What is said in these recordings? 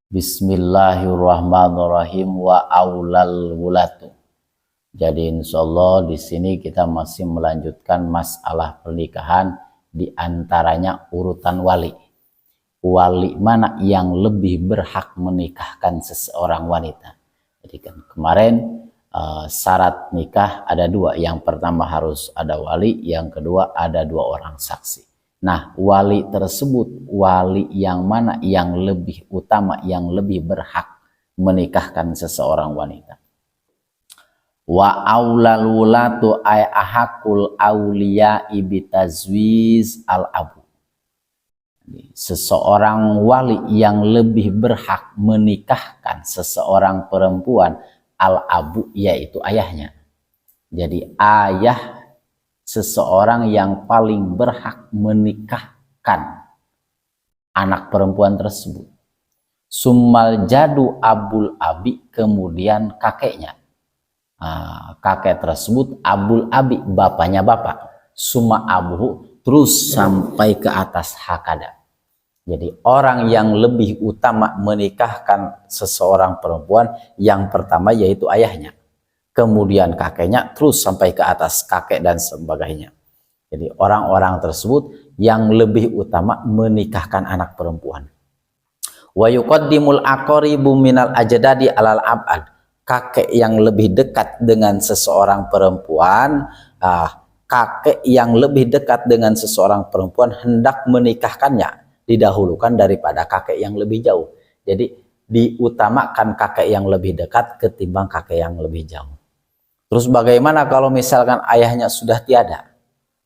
Bismillahirrahmanirrahim wa aulal wulatu. Jadi insyaallah di sini kita masih melanjutkan masalah pernikahan, di antaranya urutan wali. Wali mana yang lebih berhak menikahkan seseorang wanita. Jadi kan kemarin syarat nikah ada dua. Yang pertama harus ada wali, yang kedua ada dua orang saksi. Nah, wali tersebut, wali yang mana yang lebih utama, yang lebih berhak menikahkan seseorang wanita. Wa aulal wulatu ay ahakul auliya ibitazwiz al abu. Seseorang wali yang lebih berhak menikahkan seseorang perempuan al abu, yaitu ayahnya. Jadi ayah seseorang yang paling berhak menikahkan anak perempuan tersebut. Summal jadu abul abi, kemudian kakeknya. Kakek tersebut abul abi, bapaknya bapak. Summa abuhu, terus sampai ke atas hakada. Jadi orang yang lebih utama menikahkan seseorang perempuan, yang pertama yaitu ayahnya. Kemudian kakeknya, terus sampai ke atas kakek dan sebagainya. Jadi orang-orang tersebut yang lebih utama menikahkan anak perempuan. Wa yuqaddimul aqaribu minal ajdadi alal abad. Kakek yang lebih dekat dengan seseorang perempuan, kakek yang lebih dekat dengan seseorang perempuan hendak menikahkannya, didahulukan daripada kakek yang lebih jauh. Jadi diutamakan kakek yang lebih dekat ketimbang kakek yang lebih jauh. Terus bagaimana kalau misalkan ayahnya sudah tiada?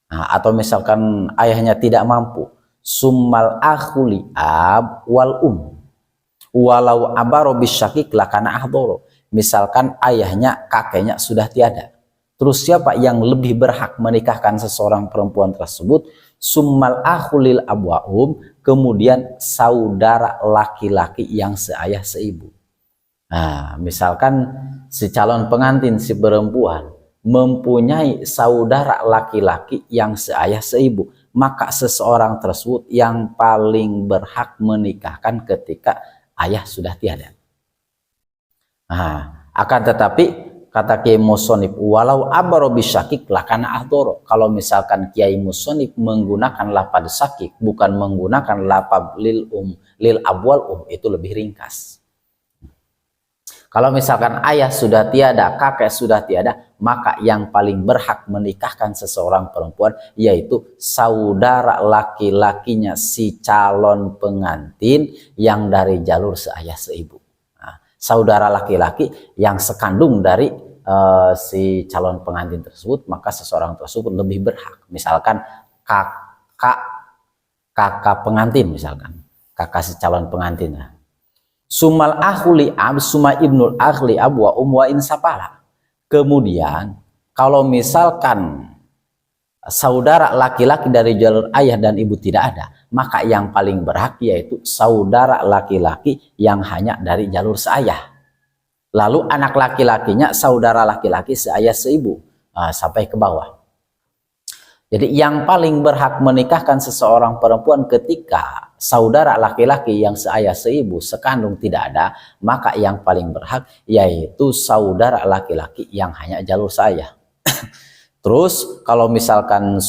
Atau misalkan ayahnya tidak mampu. Summal akhuli ab wal walau abaro bisyakik lakana ahdoro. Misalkan ayahnya, kakeknya sudah tiada. Terus siapa yang lebih berhak menikahkan seseorang perempuan tersebut? Summal akhulil abwaum, kemudian saudara laki-laki yang seayah seibu. Nah, misalkan si calon pengantin, si perempuan mempunyai saudara laki-laki yang seayah seibu, maka seseorang tersebut yang paling berhak menikahkan ketika ayah sudah tiada. Akan tetapi kata Kiai Musonib, walau abaro bisyakik lakana ahdoro. Kalau misalkan Kiai Musonib menggunakan lapad syakik, bukan menggunakan lapad lil abwal itu lebih ringkas. Kalau misalkan ayah sudah tiada, kakek sudah tiada, maka yang paling berhak menikahkan seseorang perempuan yaitu saudara laki-lakinya si calon pengantin yang dari jalur seayah seibu. Nah, saudara laki-laki yang sekandung dari si calon pengantin tersebut, maka seseorang tersebut lebih berhak. Misalkan kakak pengantin, misalkan kakak si calon pengantin. Sumal akhuli ab, suma ibnul akhli ab wa wa insapala. Kemudian kalau misalkan saudara laki-laki dari jalur ayah dan ibu tidak ada, maka yang paling berhak yaitu saudara laki-laki yang hanya dari jalur seayah. Lalu anak laki-lakinya saudara laki-laki seayah seibu, sampai ke bawah. Jadi yang paling berhak menikahkan seseorang perempuan ketika saudara laki-laki yang seayah seibu sekandung tidak ada, maka yang paling berhak yaitu saudara laki-laki yang hanya jalur seayah. Terus kalau misalkan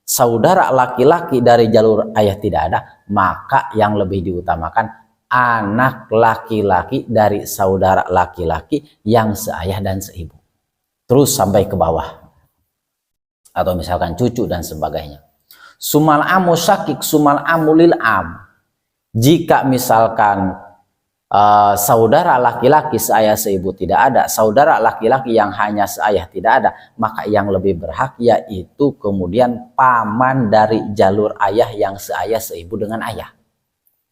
saudara laki-laki dari jalur ayah tidak ada, maka yang lebih diutamakan anak laki-laki dari saudara laki-laki yang seayah dan seibu. Terus sampai ke bawah. Atau misalkan cucu dan sebagainya. Sumal amu syakik sumal amulil am. Jika misalkan saudara laki-laki seayah seibu tidak ada, saudara laki-laki yang hanya seayah tidak ada, maka yang lebih berhak yaitu kemudian paman dari jalur ayah yang seayah seibu dengan ayah.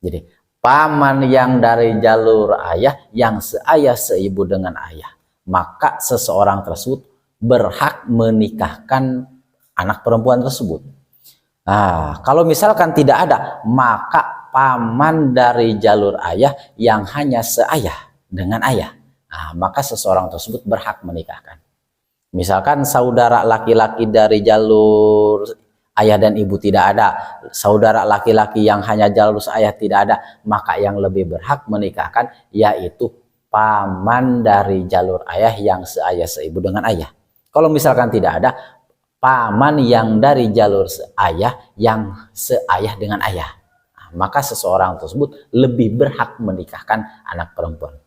Jadi paman yang dari jalur ayah yang seayah seibu dengan ayah, maka seseorang tersebut berhak menikahkan anak perempuan tersebut. Kalau misalkan tidak ada, maka paman dari jalur ayah yang hanya seayah dengan ayah, maka seseorang tersebut berhak menikahkan. Misalkan saudara laki-laki dari jalur ayah dan ibu tidak ada, saudara laki-laki yang hanya jalur seayah tidak ada, maka yang lebih berhak menikahkan yaitu paman dari jalur ayah yang seayah seibu dengan ayah. Kalau misalkan tidak ada, paman yang dari jalur ayah yang seayah dengan ayah, maka seseorang tersebut lebih berhak menikahkan anak perempuan.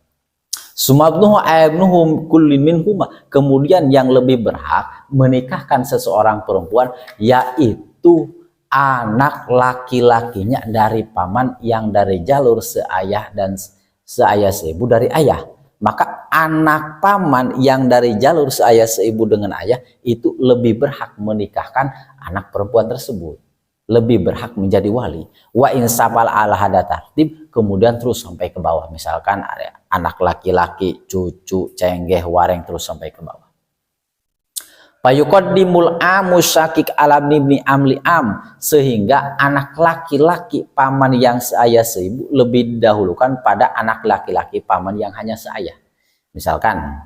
Sumabnuhu ayabnuhum kullin minhuma, kemudian yang lebih berhak menikahkan seseorang perempuan yaitu anak laki-lakinya dari paman yang dari jalur seayah dan seayah seibu dari ayah. Maka anak paman yang dari jalur seayah seibu dengan ayah itu lebih berhak menikahkan anak perempuan tersebut, lebih berhak menjadi wali. Wa insapal ala hada tartib, kemudian terus sampai ke bawah, misalkan ada anak laki-laki, cucu, cenggeh, wareng, terus sampai ke bawah. Fayuqaddimul amu syakik alam ibni amli am, sehingga anak laki-laki paman yang seayah seibu lebih didahulukan pada anak laki-laki paman yang hanya seayah. Misalkan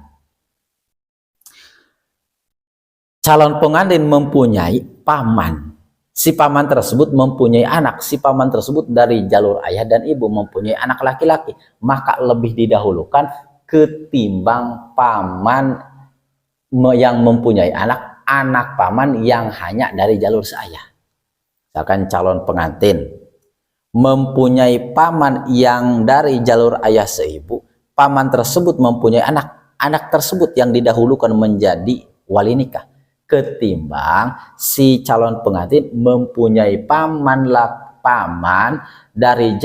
calon pengantin mempunyai paman, si paman tersebut mempunyai anak, si paman tersebut dari jalur ayah dan ibu mempunyai anak laki-laki, maka lebih didahulukan ketimbang paman yang mempunyai anak paman yang hanya dari jalur seayah. Misalkan calon pengantin mempunyai paman yang dari jalur ayah seibu, paman tersebut mempunyai anak tersebut yang didahulukan menjadi wali nikah, ketimbang si calon pengantin mempunyai paman dari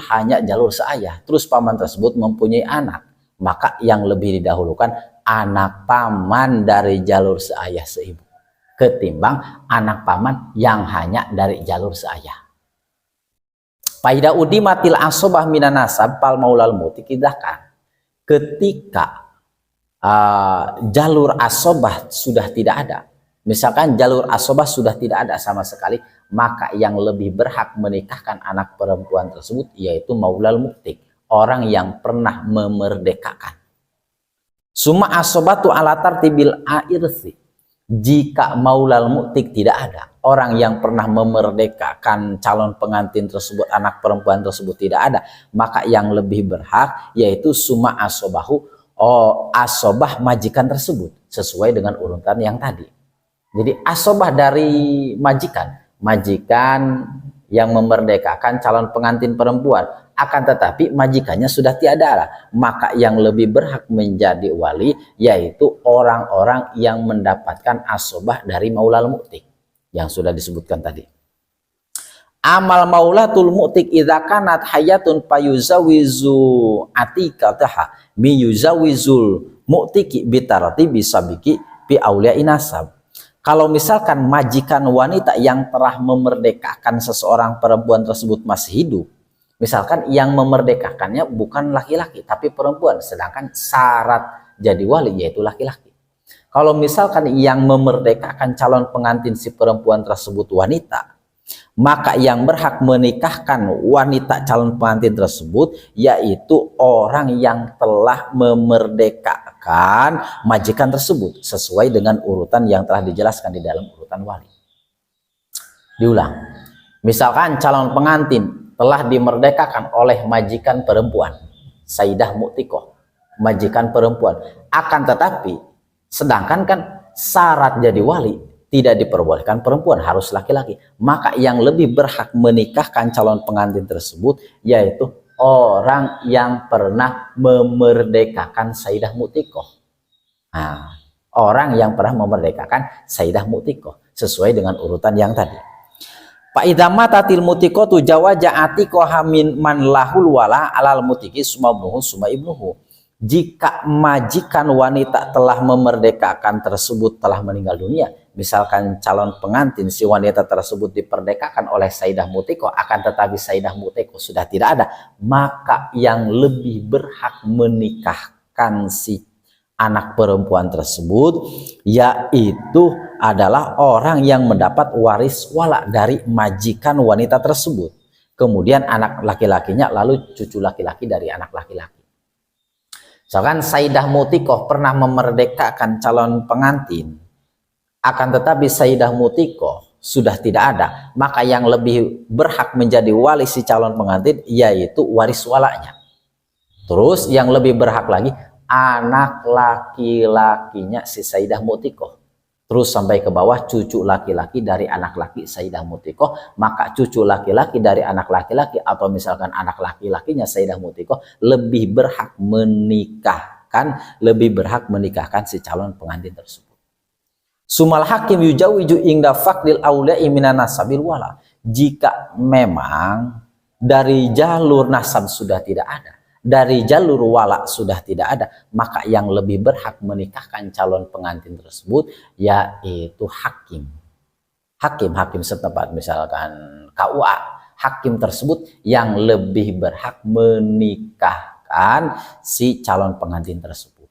hanya jalur seayah, terus paman tersebut mempunyai anak, maka yang lebih didahulukan anak paman dari jalur seayah seibu ketimbang anak paman yang hanya dari jalur seayah. Faida udimatil asobah minan nasab pal maulal muti, ketika jalur asobah sudah tidak ada, misalkan jalur asobah sudah tidak ada sama sekali, maka yang lebih berhak menikahkan anak perempuan tersebut yaitu maulal mutik, orang yang pernah memerdekakan. Summa asobatu ala tartibil airsi, jika maulal mutik tidak ada, orang yang pernah memerdekakan calon pengantin tersebut, anak perempuan tersebut tidak ada, maka yang lebih berhak yaitu summa asobahu, asobah majikan tersebut, sesuai dengan urutan yang tadi. Jadi asobah dari majikan yang memerdekakan calon pengantin perempuan, akan tetapi majikannya sudah tiada lah, maka yang lebih berhak menjadi wali yaitu orang-orang yang mendapatkan asobah dari maulal mu'tik yang sudah disebutkan tadi. Amal maulatul mu'tik idza kanat hayatun payuzawizu atikataha mi yuzawizul mu'tiki bitartibi sabiki bi aulia inasab. Kalau misalkan majikan wanita yang telah memerdekakan seseorang perempuan tersebut masih hidup, misalkan yang memerdekakannya bukan laki-laki tapi perempuan, sedangkan syarat jadi wali yaitu laki-laki. Kalau misalkan yang memerdekakan calon pengantin si perempuan tersebut wanita, maka yang berhak menikahkan wanita calon pengantin tersebut yaitu orang yang telah memerdekakan majikan tersebut sesuai dengan urutan yang telah dijelaskan di dalam urutan wali. Diulang, misalkan calon pengantin telah dimerdekakan oleh majikan perempuan, Sayyidah Mu'tikoh, majikan perempuan, akan tetapi sedangkan kan syarat jadi wali tidak diperbolehkan perempuan, harus laki-laki, maka yang lebih berhak menikahkan calon pengantin tersebut yaitu orang yang pernah memerdekakan Sayyidah Mu'tikoh. Nah, orang yang pernah memerdekakan Sayyidah Mu'tikoh sesuai dengan urutan yang tadi. Fa idza matatil mutiqatu jawaja atiqaha min man lahul wala alal mutiki summa ibnuhu. Jika majikan wanita telah memerdekakan tersebut telah meninggal dunia, misalkan calon pengantin si wanita tersebut diperdekakan oleh Sayyidah Mu'tikoh, akan tetapi Sayyidah Mu'tikoh sudah tidak ada, maka yang lebih berhak menikahkan si anak perempuan tersebut yaitu adalah orang yang mendapat waris wala dari majikan wanita tersebut, kemudian anak laki-lakinya, lalu cucu laki-laki dari anak laki-laki. Misalkan Sayyidah Mu'tikoh pernah memerdekakan calon pengantin, akan tetapi Sayyidah Mu'tikoh sudah tidak ada, maka yang lebih berhak menjadi wali si calon pengantin yaitu waris walaknya. Terus yang lebih berhak lagi anak laki-lakinya si Sayyidah Mu'tiqah. Terus sampai ke bawah cucu laki-laki dari anak laki Sayyidah Mu'tiqah, maka cucu laki-laki dari anak laki-laki atau misalkan anak laki-lakinya Sayyidah Mu'tiqah lebih berhak menikahkan si calon pengantin tersebut. Sumal hakim yujawiju ingda faqdil auliya'i minan nasabil wala. Jika memang dari jalur nasab sudah tidak ada, dari jalur wala sudah tidak ada, maka yang lebih berhak menikahkan calon pengantin tersebut yaitu hakim. Hakim setempat, misalkan KUA, hakim tersebut yang lebih berhak menikahkan si calon pengantin tersebut.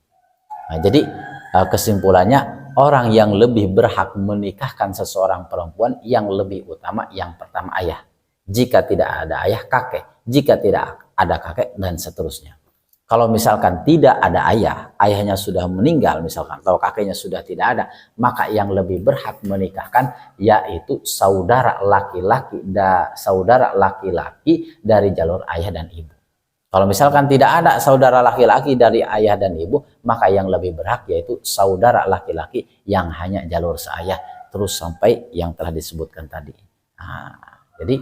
Nah, jadi kesimpulannya, orang yang lebih berhak menikahkan seseorang perempuan yang lebih utama yang pertama ayah. Jika tidak ada ayah, kakek. Jika tidak ada kakek, dan seterusnya. Kalau misalkan tidak ada ayah, ayahnya sudah meninggal misalkan, atau kakeknya sudah tidak ada, maka yang lebih berhak menikahkan yaitu saudara laki-laki dari jalur ayah dan ibu. Kalau misalkan tidak ada saudara laki-laki dari ayah dan ibu, maka yang lebih berhak yaitu saudara laki-laki yang hanya jalur seayah, terus sampai yang telah disebutkan tadi. Nah, jadi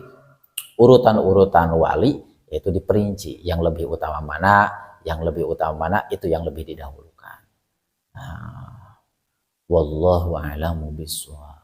urutan-urutan wali itu diperinci, yang lebih utama mana, itu yang lebih didahulukan. Wallahu a'lamu bishawab.